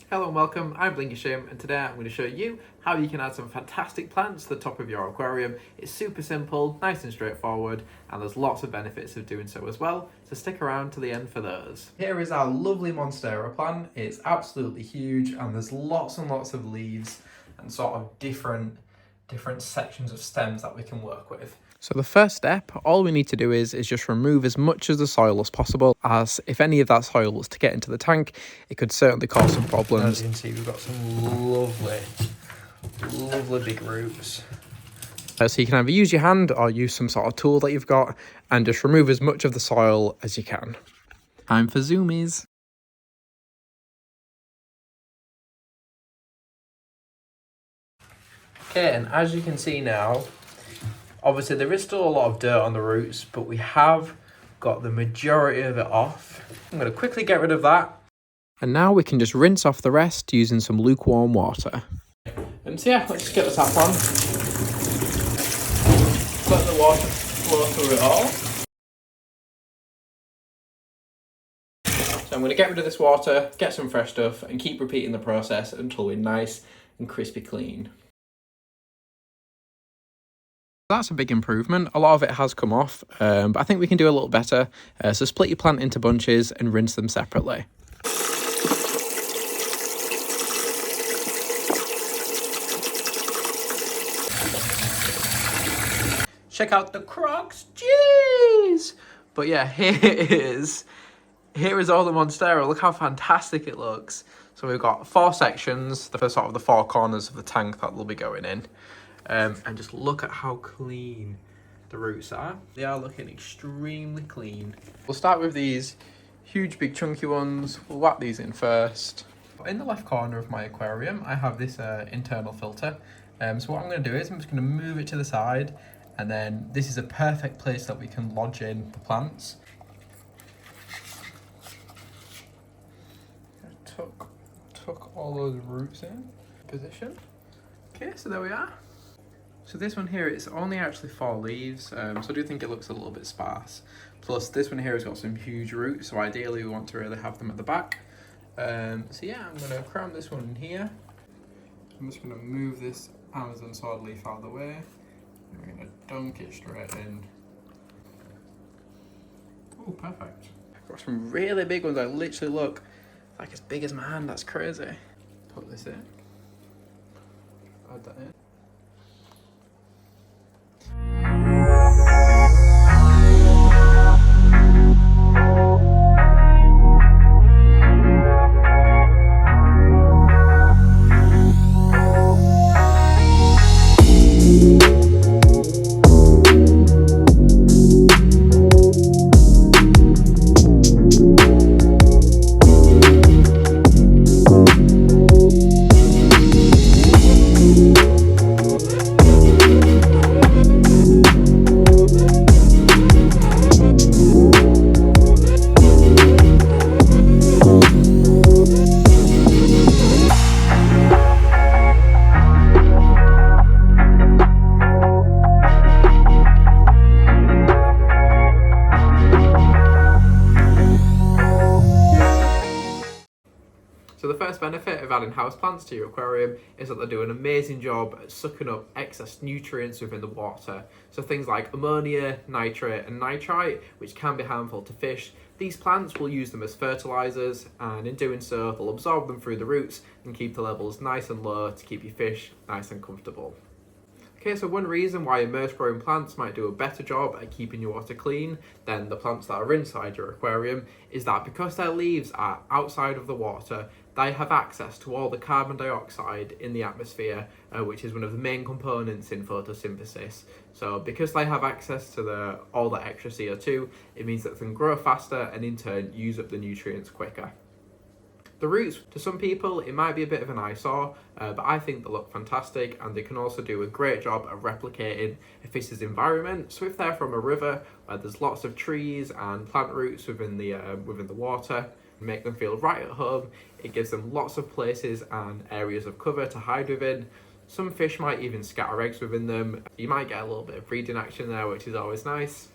Hello and welcome, I'm Shim, and today I'm going to show you how you can add some fantastic plants to the top of your aquarium. It's super simple, nice and straightforward, and there's lots of benefits of doing so as well, so stick around to the end for those. Here is our lovely monstera plant. It's absolutely huge and there's lots and lots of leaves and sort of different sections of stems that we can work with. So the first step, all we need to do is just remove as much of the soil as possible, as if any of that soil was to get into the tank, it could certainly cause some problems. As you can see, we've got some lovely big roots. So you can either use your hand or use some sort of tool that you've got and just remove as much of the soil as you can. Time for zoomies. Okay, and as you can see now, obviously there is still a lot of dirt on the roots, but we have got the majority of it off. I'm going to quickly get rid of that. And now we can just rinse off the rest using some lukewarm water. So yeah, let's just get the tap on. Let the water flow through it all. So I'm going to get rid of this water, get some fresh stuff, and keep repeating the process until we're nice and crispy clean. That's a big improvement. A lot of it has come off, but I think we can do a little better. So split your plant into bunches and rinse them separately. Check out the Crocs, jeez! But yeah, here is all the monstera. Look how fantastic it looks. So we've got 4 sections, the sort of the 4 corners of the tank that they'll be going in. And just look at how clean the roots are. They are looking extremely clean. We'll start with these huge big chunky ones. We'll whack these in first. In the left corner of my aquarium, I have this internal filter. So what I'm going to do is I'm just going to move it to the side, and then this is a perfect place that we can lodge in the plants. Tuck all those roots in position. Okay, so there we are. So this one here, it's only actually 4 leaves, so I do think it looks a little bit sparse. Plus this one here has got some huge roots, so ideally we want to really have them at the back. So yeah, I'm going to crown this one in here. I'm just going to move this Amazon sword leaf out of the way. And we're going to dunk it straight in. Oh, perfect. I've got some really big ones that literally look like as big as my hand. That's crazy. Put this in. Add that in. So the first benefit of adding houseplants to your aquarium is that they do an amazing job at sucking up excess nutrients within the water. So things like ammonia, nitrate and nitrite, which can be harmful to fish. These plants will use them as fertilizers, and in doing so they'll absorb them through the roots and keep the levels nice and low to keep your fish nice and comfortable. Okay, so one reason why immerse growing plants might do a better job at keeping your water clean than the plants that are inside your aquarium is that because their leaves are outside of the water, they have access to all the carbon dioxide in the atmosphere, which is one of the main components in photosynthesis. So because they have access to all the extra CO2, it means that they can grow faster and in turn use up the nutrients quicker. The roots, to some people, it might be a bit of an eyesore, but I think they look fantastic, and they can also do a great job of replicating a fish's environment. So if they're from a river where there's lots of trees and plant roots within the water, make them feel right at home. It gives them lots of places and areas of cover to hide within. Some fish might even scatter eggs within them. You might get a little bit of breeding action there, which is always nice.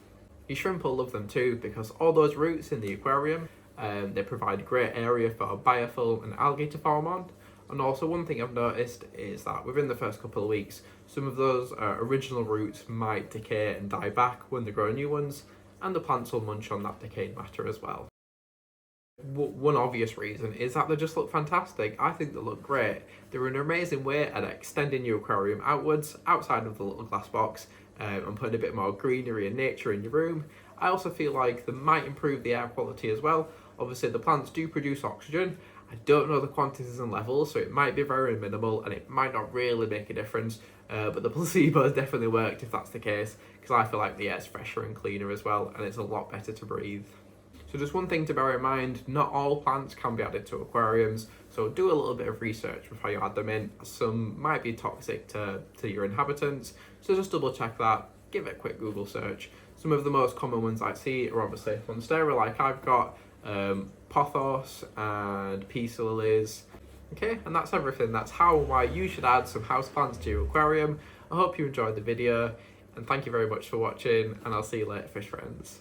Your shrimp will love them too, because all those roots in the aquarium They provide a great area for biofilm and algae to form on. And also one thing I've noticed is that within the first couple of weeks, some of those original roots might decay and die back when they grow new ones, and the plants will munch on that decayed matter as well. One obvious reason is that they just look fantastic. I think they look great. They're an amazing way at extending your aquarium outwards, outside of the little glass box, and putting a bit more greenery and nature in your room. I also feel like they might improve the air quality as well. Obviously the plants do produce oxygen. I don't know the quantities and levels, so it might be very minimal and it might not really make a difference, but the placebo has definitely worked if that's the case, because I feel like the air's fresher and cleaner as well, and it's a lot better to breathe. So just one thing to bear in mind, not all plants can be added to aquariums, so do a little bit of research before you add them in. Some might be toxic to your inhabitants, so just double check that, give it a quick Google search. Some of the most common ones I see are obviously monstera, like I've got, pothos and peace lilies. Okay, and that's everything. That's how and why you should add some houseplants to your aquarium. I hope you enjoyed the video, and thank you very much for watching, and I'll see you later, fish friends.